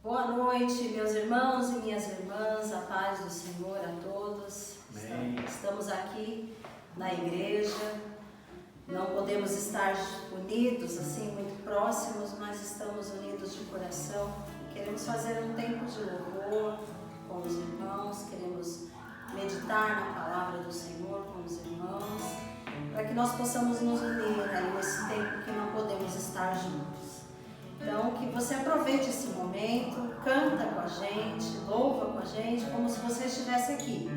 Boa noite, meus irmãos e minhas irmãs, a paz do Senhor a todos. Amém. Estamos aqui na igreja, não podemos estar unidos assim muito próximos, mas estamos unidos de coração. Queremos fazer um tempo de louvor com os irmãos, queremos meditar na palavra do Senhor com os irmãos, para que nós possamos nos unir aí nesse tempo que não podemos estar juntos. Então, que você aproveite esse momento, canta com a gente, louva com a gente, como se você estivesse aqui.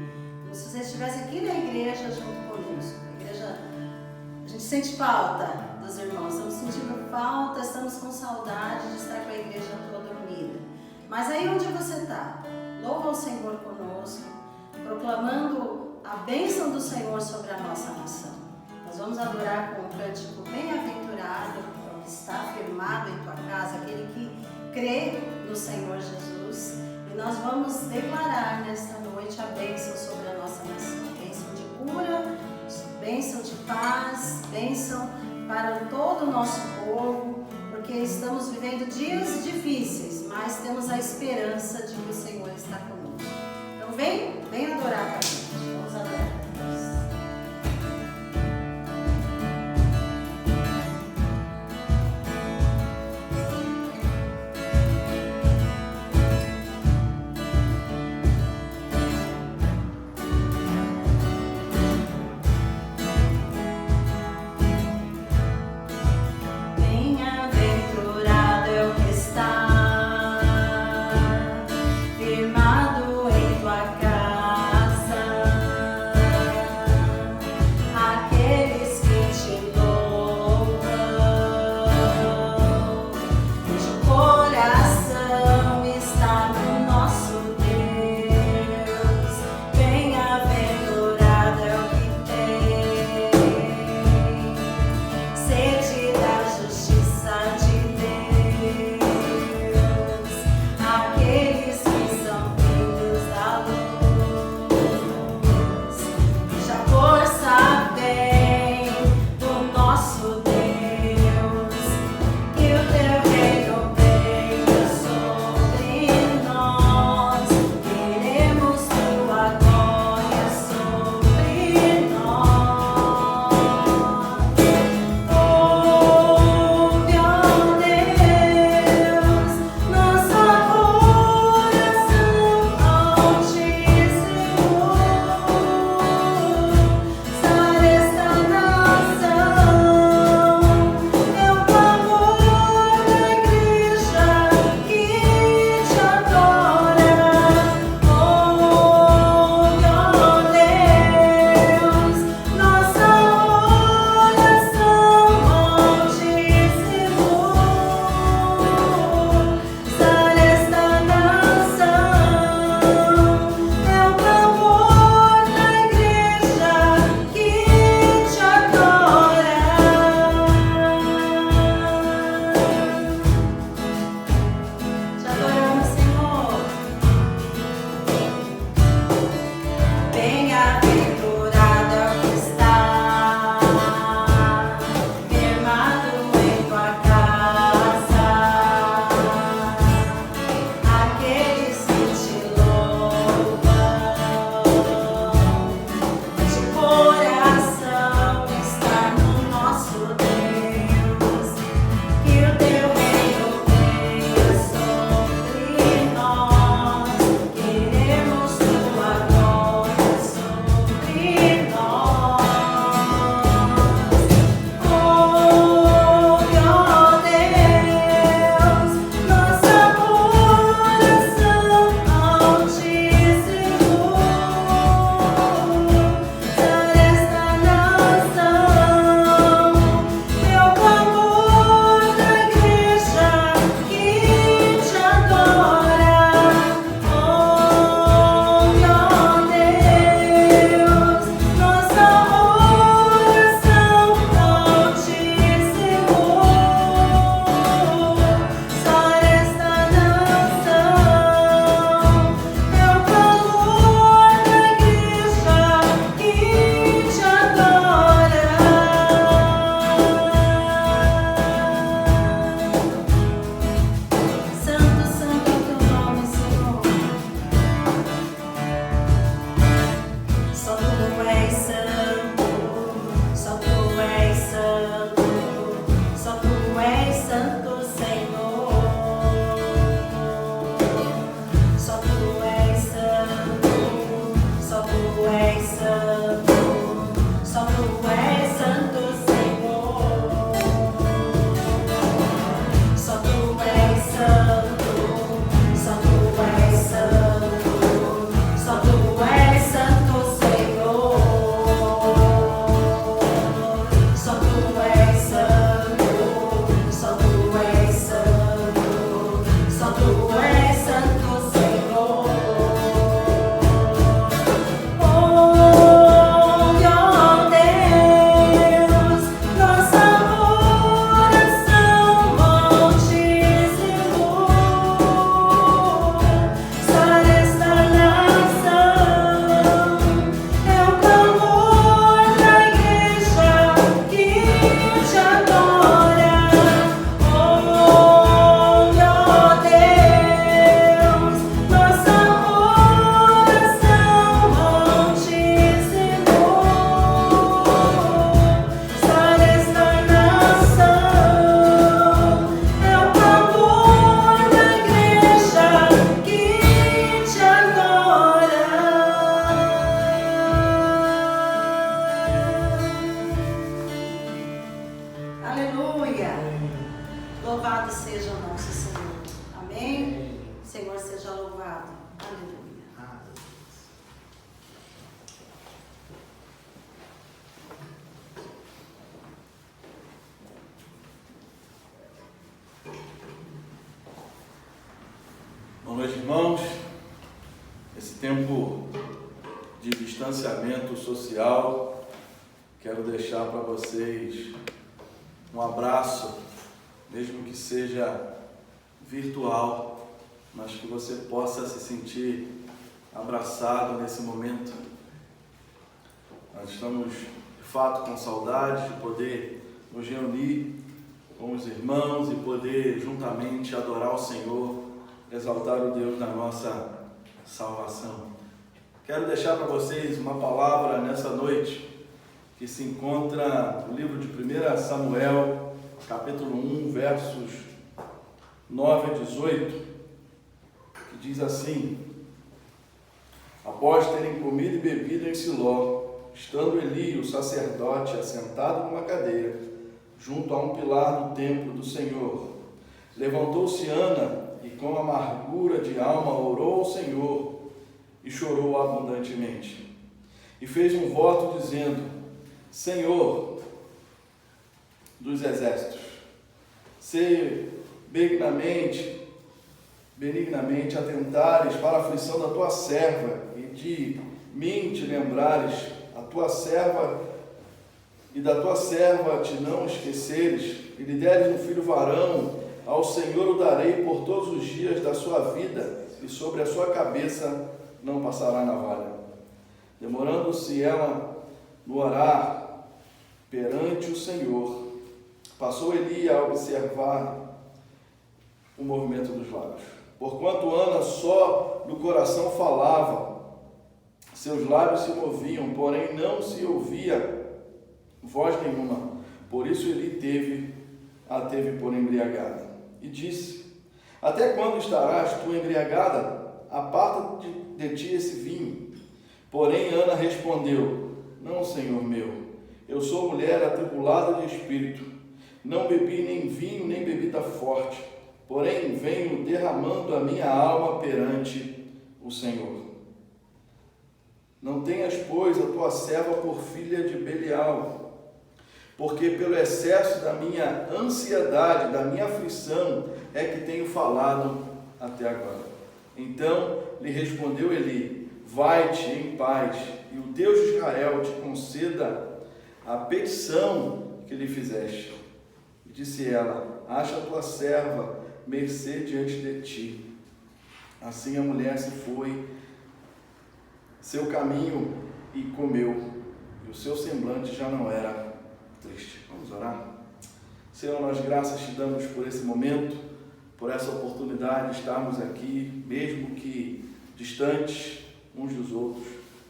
Como se você estivesse aqui na igreja junto conosco. A igreja, a gente sente falta dos irmãos, estamos sentindo falta, estamos com saudade de estar com a igreja toda unida. Mas aí onde você está, louva o Senhor conosco, proclamando a bênção do Senhor sobre a nossa nação. Nós vamos adorar com um cântico bem-aventurado, está firmado em tua casa, aquele que crê no Senhor Jesus. E nós vamos declarar nesta noite a bênção sobre a nossa nação. Bênção de cura, bênção de paz, bênção para todo o nosso povo, porque estamos vivendo dias difíceis, mas temos a esperança de que o Senhor está conosco. Então vem adorar com a gente. Vamos adorar a Deus. Firmado em tua casa. do nosso Senhor. Amém? O Senhor seja louvado. Aleluia. Boa noite, irmãos. Esse tempo de distanciamento social, quero deixar para vocês um abraço, mesmo que seja virtual, mas que você possa se sentir abraçado nesse momento. Nós estamos, de fato, com saudade de poder nos reunir com os irmãos e poder juntamente adorar o Senhor, exaltar o Deus da nossa salvação. Quero deixar para vocês uma palavra nessa noite que se encontra no livro de 1 Samuel, capítulo 1, versos 9 a 18, que diz assim: após terem comido e bebido em Siló, estando Eli, o sacerdote, assentado numa cadeira, junto a um pilar do templo do Senhor, levantou-se Ana e com amargura de alma orou ao Senhor e chorou abundantemente. E fez um voto dizendo: Senhor dos exércitos, se benignamente atentares para a aflição da tua serva e de mim te lembrares, a tua serva e da tua serva te não esqueceres, e lhe deres um filho varão, ao Senhor o darei por todos os dias da sua vida, e sobre a sua cabeça não passará navalha. Demorando-se ela no orar perante o Senhor, passou Eli a observar o movimento dos lábios. Porquanto Ana só no coração falava, seus lábios se moviam, porém não se ouvia voz nenhuma. Por isso Eli a teve por embriagada. E disse: até quando estarás tu embriagada? Aparta de ti esse vinho. Porém Ana respondeu: não, Senhor meu, eu sou mulher atribulada de espírito. Não bebi nem vinho, nem bebida forte. Porém venho derramando a minha alma perante o Senhor. Não tenhas, pois, a tua serva por filha de Belial, porque pelo excesso da minha ansiedade, da minha aflição, é que tenho falado até agora. Então lhe respondeu Eli: vai-te em paz, e o Deus de Israel te conceda a petição que lhe fizeste. E disse ela: acha a tua serva mercê diante de ti. Assim a mulher se foi seu caminho e comeu, e o seu semblante já não era triste. Vamos orar? Senhor, nós graças te damos por esse momento, por essa oportunidade de estarmos aqui, mesmo que distantes uns dos outros,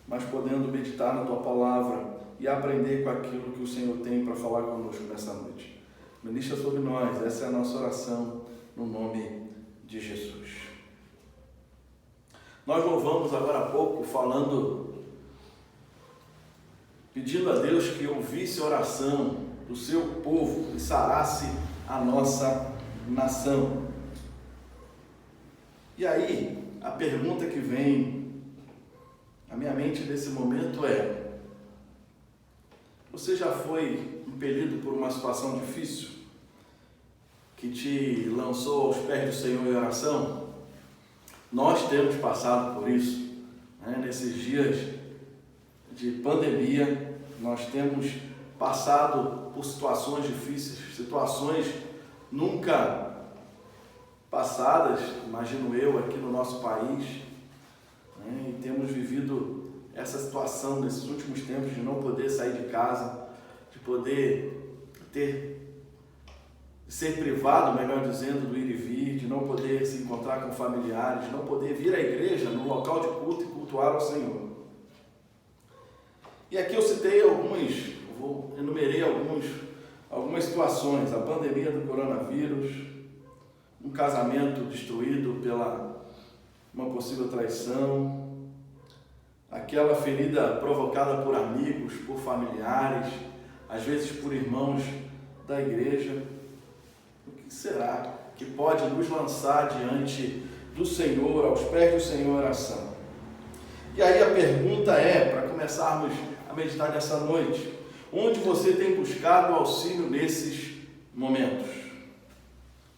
mas podendo meditar na tua palavra e aprender com aquilo que o Senhor tem para falar conosco nessa noite. Ministra sobre nós, essa é a nossa oração, no nome de Jesus. Nós louvamos agora há pouco pedindo a Deus que ouvisse a oração do seu povo e sarasse a nossa nação. E aí, a pergunta que vem à minha mente nesse momento é: você já foi impelido por uma situação difícil que te lançou aos pés do Senhor em oração? Nós temos passado por isso, né? Nesses dias de pandemia, nós temos passado por situações difíceis, situações nunca passadas, imagino eu, aqui no nosso país, né? E temos vivido essa situação nesses últimos tempos de não poder sair de casa, de poder ser privado, melhor dizendo, do ir e vir, de não poder se encontrar com familiares, de não poder vir à igreja no local de culto e cultuar ao Senhor. E aqui eu enumerei algumas situações: a pandemia do coronavírus, um casamento destruído pela uma possível traição, aquela ferida provocada por amigos, por familiares, às vezes por irmãos da igreja. O que será que pode nos lançar diante do Senhor, aos pés do Senhor em oração. E aí a pergunta é, para começarmos a meditar nessa noite, onde você tem buscado auxílio nesses momentos?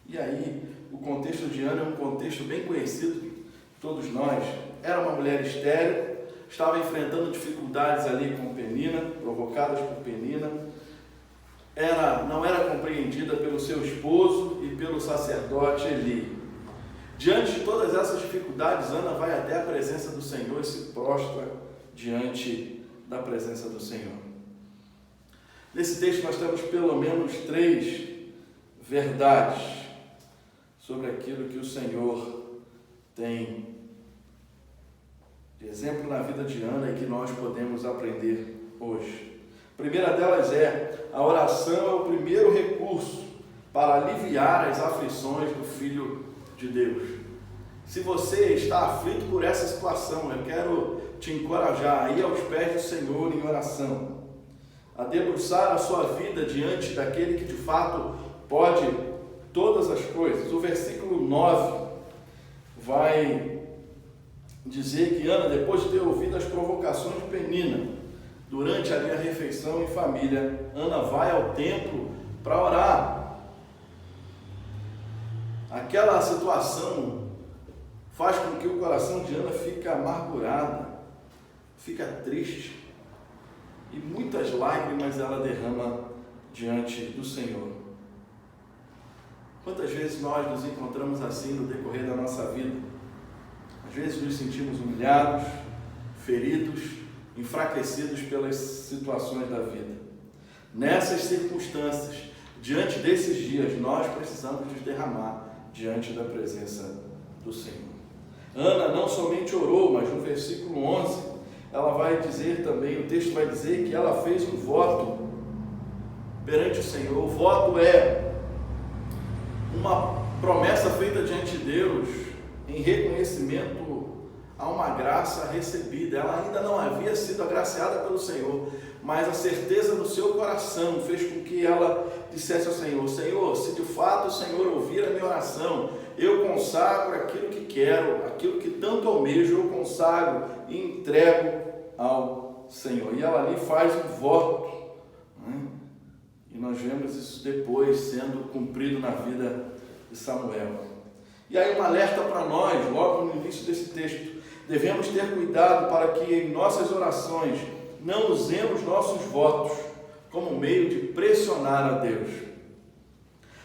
E aí, o contexto de Ana é um contexto bem conhecido de todos nós. Era uma mulher estéril, estava enfrentando dificuldades ali com Penina, provocadas por Penina. Não era compreendida pelo seu esposo e pelo sacerdote Eli. Diante de todas essas dificuldades, Ana vai até a presença do Senhor e se prostra diante da presença do Senhor. Nesse texto nós temos pelo menos 3 verdades sobre aquilo que o Senhor tem de exemplo na vida de Ana e que nós podemos aprender hoje. A primeira delas é: a oração é o primeiro recurso para aliviar as aflições do Filho de Deus. Se você está aflito por essa situação, eu quero te encorajar a ir aos pés do Senhor em oração, a debruçar a sua vida diante daquele que de fato pode todas as coisas. O versículo 9 vai dizer que Ana, depois de ter ouvido as provocações de Penina, durante ali a refeição em família, Ana vai ao templo para orar. Aquela situação faz com que o coração de Ana fique amargurado, fica triste, e muitas lágrimas ela derrama diante do Senhor. Quantas vezes nós nos encontramos assim no decorrer da nossa vida? Às vezes nos sentimos humilhados, feridos, enfraquecidos pelas situações da vida. Nessas circunstâncias, diante desses dias, nós precisamos nos derramar diante da presença do Senhor. Ana não somente orou, mas no versículo 11, ela vai dizer também, o texto vai dizer que ela fez um voto perante o Senhor. O voto é uma promessa feita diante de Deus em reconhecimento a uma graça recebida. Ela ainda não havia sido agraciada pelo Senhor, mas a certeza no seu coração fez com que ela dissesse ao Senhor: Senhor, se de fato o Senhor ouvir a minha oração, eu consagro aquilo que quero, aquilo que tanto almejo, eu consagro e entrego ao Senhor. E ela ali faz um voto, né? E nós vemos isso depois sendo cumprido na vida de Samuel. E aí um alerta para nós, logo no início desse texto: devemos ter cuidado para que em nossas orações não usemos nossos votos como meio de pressionar a Deus.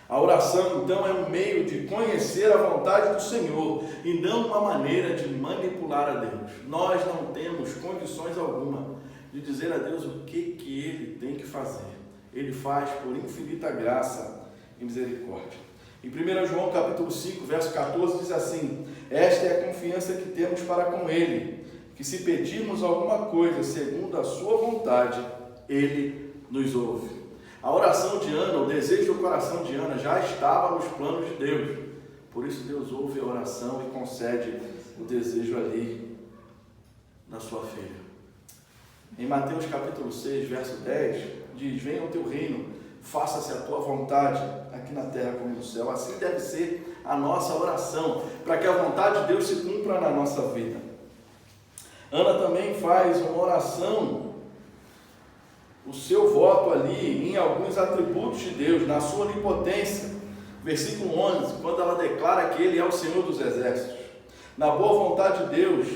A oração, então, é um meio de conhecer a vontade do Senhor e não uma maneira de manipular a Deus. Nós não temos condições alguma de dizer a Deus o que Ele tem que fazer. Ele faz por infinita graça e misericórdia. Em 1 João capítulo 5, verso 14, diz assim: esta é a confiança que temos para com Ele, que se pedirmos alguma coisa segundo a sua vontade, Ele nos ouve. A oração de Ana, o desejo do coração de Ana já estava nos planos de Deus. Por isso Deus ouve a oração e concede o desejo ali na sua filha. Em Mateus capítulo 6, verso 10, diz: venha o teu reino, faça-se a tua vontade, aqui na terra como no céu. Assim deve ser a nossa oração, para que a vontade de Deus se cumpra na nossa vida. Ana também faz uma oração, o seu voto ali em alguns atributos de Deus, na sua onipotência. Versículo 11, quando ela declara que Ele é o Senhor dos exércitos. Na boa vontade de Deus,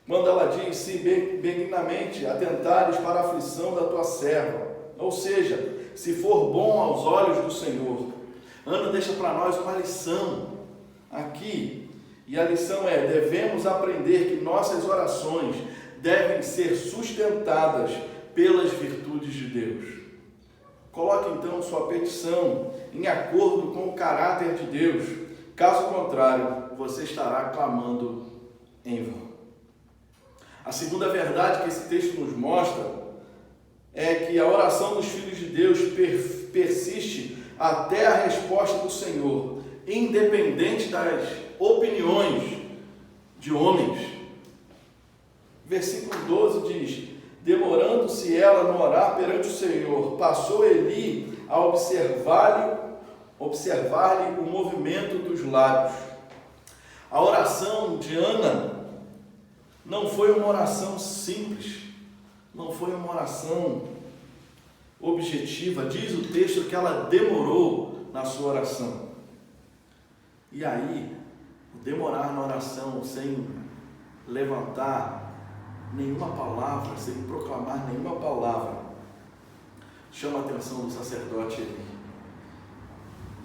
quando ela diz: se benignamente atentares para a aflição da tua serva, ou seja, se for bom aos olhos do Senhor. Ana deixa para nós uma lição aqui, e a lição é: devemos aprender que nossas orações devem ser sustentadas pelas virtudes de Deus. Coloque então sua petição em acordo com o caráter de Deus, caso contrário, você estará clamando em vão. A segunda verdade que esse texto nos mostra é que a oração dos filhos de Deus persiste até a resposta do Senhor, independente das opiniões de homens. Versículo 12 diz: demorando-se ela no orar perante o Senhor, passou Eli a observar-lhe observar-lhe o movimento dos lábios. A oração de Ana não foi uma oração simples, não foi uma oração objetiva. Diz o texto que ela demorou na sua oração. E aí, demorar na oração sem levantar nenhuma palavra, sem proclamar nenhuma palavra, chama a atenção do sacerdote Eli.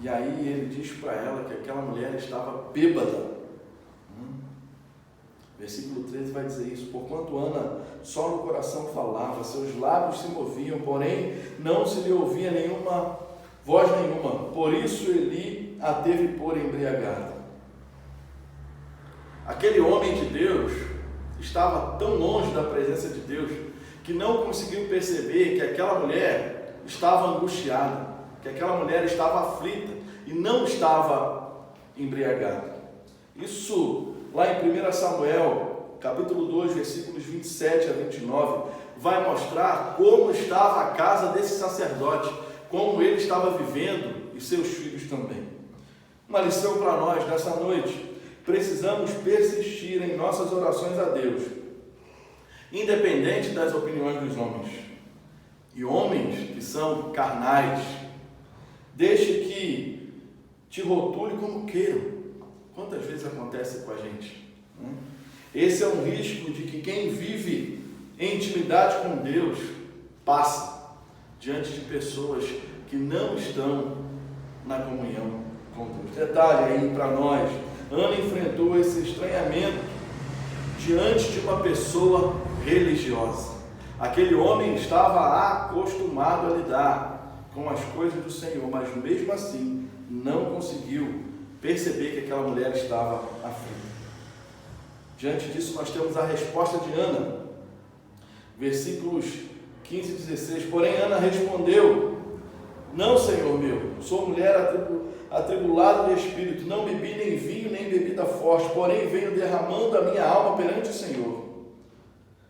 E aí ele diz para ela que aquela mulher estava bêbada. Versículo 13 vai dizer isso: porquanto Ana só no coração falava, seus lábios se moviam, porém não se lhe ouvia nenhuma voz nenhuma. Por isso Eli a teve por embriagada. Aquele homem de Deus estava tão longe da presença de Deus que não conseguiu perceber que aquela mulher estava angustiada, que aquela mulher estava aflita e não estava embriagada. Isso lá em 1 Samuel, capítulo 2, versículos 27 a 29, vai mostrar como estava a casa desse sacerdote, como ele estava vivendo e seus filhos também. Uma lição para nós nessa noite: precisamos persistir em nossas orações a Deus, independente das opiniões dos homens. E homens que são carnais, deixe que te rotule como queiram. Quantas vezes acontece com a gente? Esse é um risco de que quem vive em intimidade com Deus passa diante de pessoas que não estão na comunhão com Deus. Detalhe aí para nós: Ana enfrentou esse estranhamento diante de uma pessoa religiosa. Aquele homem estava acostumado a lidar com as coisas do Senhor, mas mesmo assim não conseguiu perceber que aquela mulher estava aflita. Diante disso, nós temos a resposta de Ana, versículos 15 e 16. Porém, Ana respondeu: não, Senhor meu, sou mulher atribulada de espírito, não bebi nem vinho, nem bebida forte, porém venho derramando a minha alma perante o Senhor.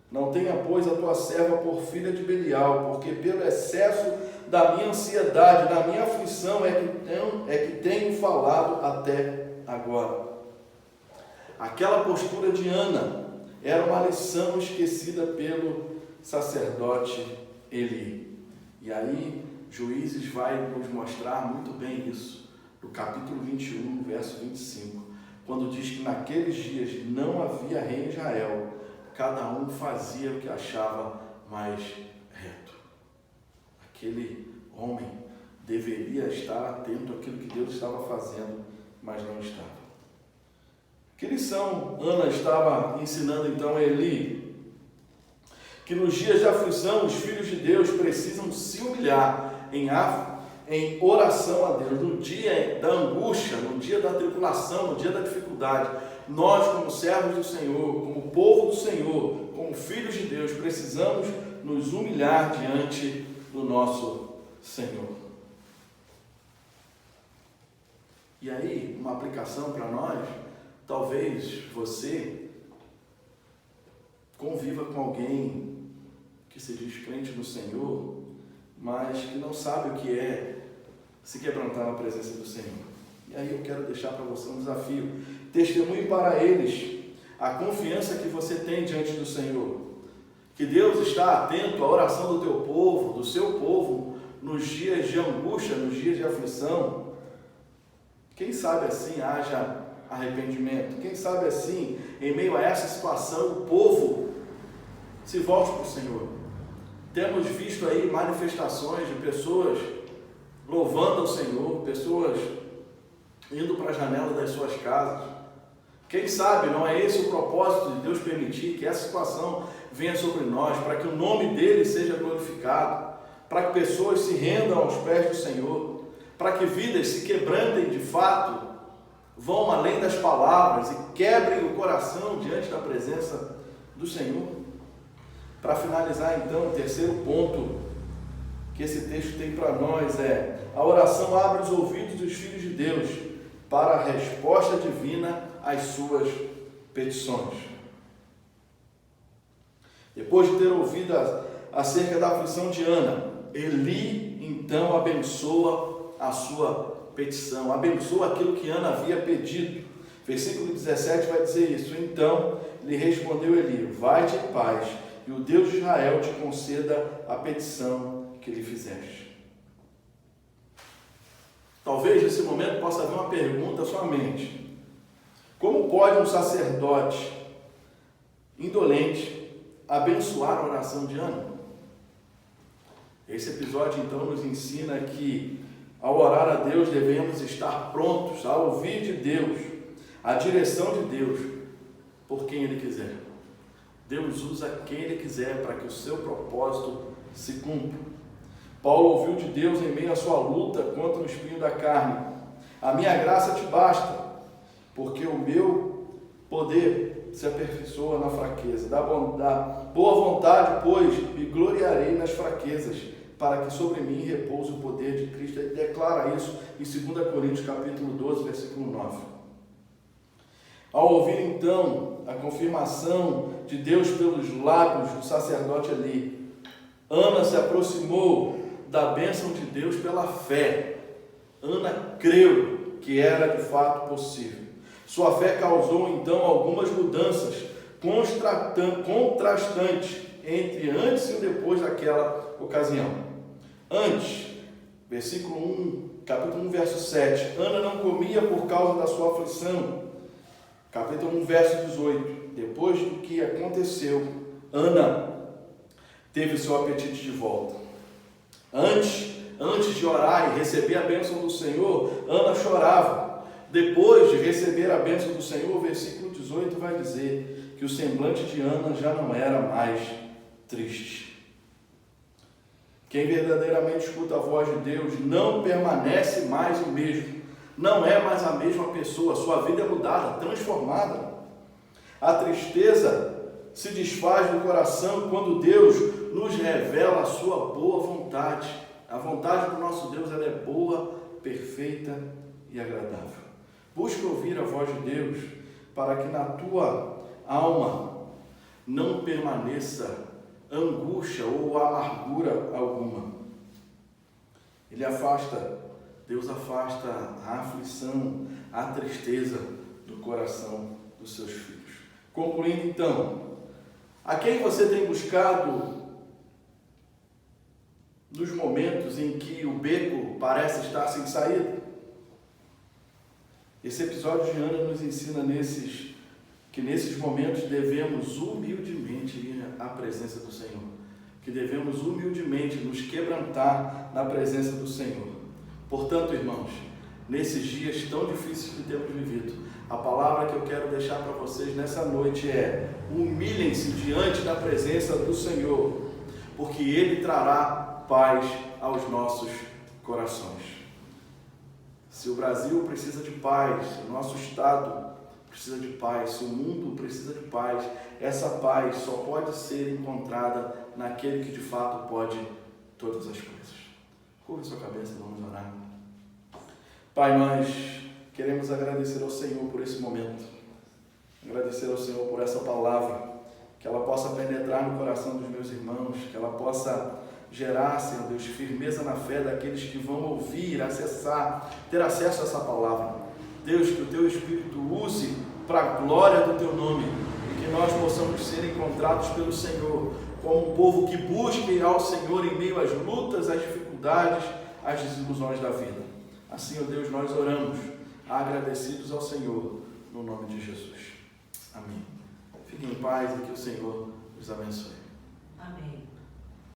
Não tenha, pois, a tua serva por filha de Belial, porque pelo excesso da minha ansiedade, da minha aflição é que tenho falado até agora. Aquela postura de Ana era uma lição esquecida pelo sacerdote Eli. E aí Juízes vai nos mostrar muito bem isso, no capítulo 21, verso 25, quando diz que naqueles dias não havia rei em Israel, cada um fazia o que achava mais reto. Aquele homem deveria estar atento àquilo que Deus estava fazendo, mas não estava. Que lição Ana estava ensinando então a Eli? Que nos dias de aflição os filhos de Deus precisam se humilhar em oração a Deus. No dia da angústia, no dia da tribulação, no dia da dificuldade, nós, como servos do Senhor, como povo do Senhor, como filhos de Deus, precisamos nos humilhar diante do nosso Senhor. E aí, uma aplicação para nós: talvez você conviva com alguém que se diz crente no Senhor, mas que não sabe o que é se quebrantar na presença do Senhor. E aí eu quero deixar para você um desafio: testemunhe para eles a confiança que você tem diante do Senhor, que Deus está atento à oração do teu povo, do seu povo, nos dias de angústia, nos dias de aflição. Quem sabe assim haja arrependimento, quem sabe assim, em meio a essa situação, o povo se volte para o Senhor. Temos visto aí manifestações de pessoas louvando ao Senhor, pessoas indo para a janela das suas casas. Quem sabe não é esse o propósito de Deus permitir que essa situação venha sobre nós, para que o nome dele seja glorificado, para que pessoas se rendam aos pés do Senhor, para que vidas se quebrantem de fato, vão além das palavras e quebrem o coração diante da presença do Senhor. Para finalizar então, o terceiro ponto que esse texto tem para nós é: a oração abre os ouvidos dos filhos de Deus para a resposta divina às suas petições. Depois de ter ouvido acerca da aflição de Ana, Eli então abençoa a sua petição, abençoa aquilo que Ana havia pedido. Versículo 17 vai dizer isso. Então lhe respondeu Eli: vai-te em paz, e o Deus de Israel te conceda a petição que lhe fizeste. Talvez nesse momento possa haver uma pergunta à sua mente: como pode um sacerdote indolente abençoar a oração de Ana? Esse episódio então nos ensina que ao orar a Deus devemos estar prontos a ouvir de Deus a direção de Deus por quem Ele quiser. Deus usa quem Ele quiser para que o seu propósito se cumpra. Paulo ouviu de Deus em meio à sua luta contra o espinho da carne: a minha graça te basta, porque o meu poder se aperfeiçoa na fraqueza. Da boa vontade, pois, me gloriarei nas fraquezas, para que sobre mim repouse o poder de Cristo. Ele declara isso em 2 Coríntios capítulo 12, versículo 9. Ao ouvir então a confirmação de Deus pelos lábios do sacerdote Eli, Ana se aproximou da bênção de Deus pela fé. Ana creu que era de fato possível. Sua fé causou então algumas mudanças contrastantes entre antes e depois daquela ocasião. Antes, versículo 1, capítulo 1, verso 7, Ana não comia por causa da sua aflição. Capítulo 1, verso 18, depois do que aconteceu, Ana teve seu apetite de volta. Antes de orar e receber a bênção do Senhor, Ana chorava. Depois de receber a bênção do Senhor, o versículo 18 vai dizer que o semblante de Ana já não era mais triste. Quem verdadeiramente escuta a voz de Deus não permanece mais o mesmo. Não é mais a mesma pessoa, sua vida é mudada, transformada. A tristeza se desfaz do coração quando Deus nos revela a sua boa vontade. A vontade do nosso Deus, ela é boa, perfeita e agradável. Busca ouvir a voz de Deus para que na tua alma não permaneça angústia ou amargura alguma. Deus afasta a aflição, a tristeza do coração dos seus filhos. Concluindo então, a quem você tem buscado nos momentos em que o beco parece estar sem saída? Esse episódio de Ana nos ensina que nesses momentos devemos humildemente ir à presença do Senhor, que devemos humildemente nos quebrantar na presença do Senhor. Portanto, irmãos, nesses dias tão difíceis que temos vivido, a palavra que eu quero deixar para vocês nessa noite é: humilhem-se diante da presença do Senhor, porque Ele trará paz aos nossos corações. Se o Brasil precisa de paz, se o nosso Estado precisa de paz, se o mundo precisa de paz, essa paz só pode ser encontrada naquele que de fato pode todas as coisas. Curva sua cabeça, vamos orar. Pai, nós queremos agradecer ao Senhor por esse momento, agradecer ao Senhor por essa palavra, que ela possa penetrar no coração dos meus irmãos, que ela possa gerar, Senhor Deus, firmeza na fé daqueles que vão ouvir, acessar, ter acesso a essa palavra. Deus, que o Teu Espírito use para a glória do Teu nome e que nós possamos ser encontrados pelo Senhor como um povo que busque ao Senhor em meio às lutas, às dificuldades, às desilusões da vida. Assim, ó Deus, nós oramos, agradecidos ao Senhor, no nome de Jesus. Amém. Fiquem em paz e que o Senhor os abençoe. Amém.